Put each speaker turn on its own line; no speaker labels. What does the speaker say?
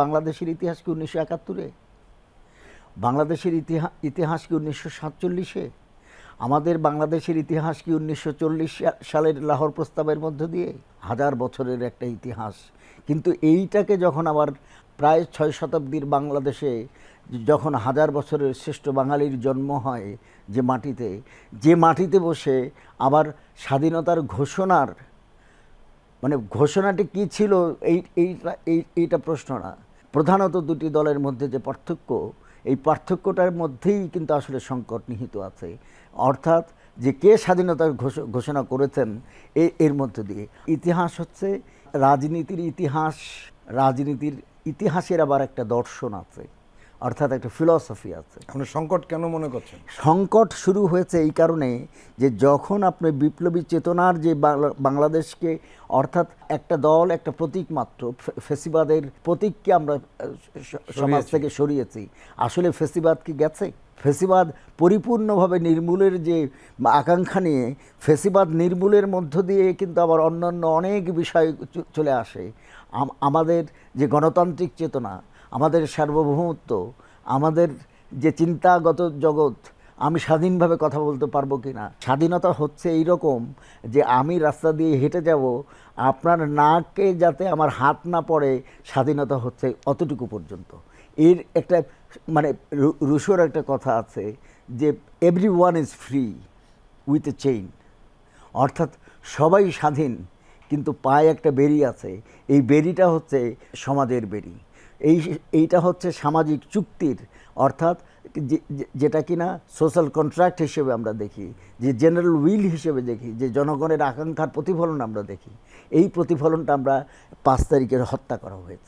বাংলাদেশের ইতিহাস কি 1971-এ? বাংলাদেশের ইতিহাস কি 1947-এ? আমাদের বাংলাদেশের ইতিহাস কি 1940 সালের লাহোর প্রস্তাবের মধ্য দিয়ে? হাজার বছরের একটা ইতিহাস। কিন্তু এইটাকে যখন আবার প্রায় 6 শতাব্দীর বাংলাদেশে যখন হাজার বছরের শ্রেষ্ঠ বাঙালির জন্ম হয় যে মাটিতে বসে আবার স্বাধীনতার ঘোষণার মানে ঘোষণাটি কী ছিল এইটা প্রশ্ন না। প্রধানত দুটি দলের মধ্যে যে পার্থক্য, এই পার্থক্যটার মধ্যেই কিন্তু আসলে সংকট নিহিত আছে। অর্থাৎ যে কে স্বাধীনতার ঘোষণা করেছেন এর মধ্য দিয়ে। ইতিহাস হচ্ছে রাজনীতির ইতিহাস, রাজনীতির ইতিহাসের আবার একটা দর্শন আছে, অর্থাৎ একটা ফিলসফি আছে।
আপনি সংকট কেন মনে করছেন?
সংকট শুরু হয়েছে এই কারণে যে যখন আপনি বিপ্লবী চেতনার যে বাংলাদেশকে, অর্থাৎ একটা দল একটা প্রতীক মাত্র, ফেসিবাদের প্রতীককে আমরা সমাজ থেকে সরিয়েছি। আসলে ফেসিবাদ কি গেছে? ফেসিবাদ পরিপূর্ণভাবে নির্মূলের যে আকাঙ্ক্ষা নিয়ে, ফেসিবাদ নির্মূলের মধ্য দিয়ে কিন্তু আবার অন্যান্য অনেক বিষয় চলে আসে। আমাদের যে গণতান্ত্রিক চেতনা, আমাদের সার্বভৌমত্ব, আমাদের যে চিন্তাগত জগৎ, আমি স্বাধীনভাবে কথা বলতে পারবো কি না। স্বাধীনতা হচ্ছে এইরকম যে আমি রাস্তা দিয়ে হেঁটে যাব, আপনার নাকে যাতে আমার হাত না পড়ে, স্বাধীনতা হচ্ছে অতটুকু পর্যন্ত। এর একটা মানে রুশোর একটা কথা আছে যে every one is free with a chain, অর্থাৎ সবাই স্বাধীন কিন্তু পায়ে একটা বেড়ি আছে। এই বেড়িটা হচ্ছে সমাজের বেড়ি। এইটা হচ্ছে সামাজিক চুক্তির, অর্থাৎ যেটা কিনা সোশ্যাল কন্ট্রাক্ট হিসেবে আমরা দেখি, যে জেনারেল উইল হিসেবে দেখি, যে জনগণের আকাঙ্ক্ষার প্রতিফলন আমরা দেখি। এই প্রতিফলনটা আমরা 5 তারিখের হত্যা করা হয়েছে।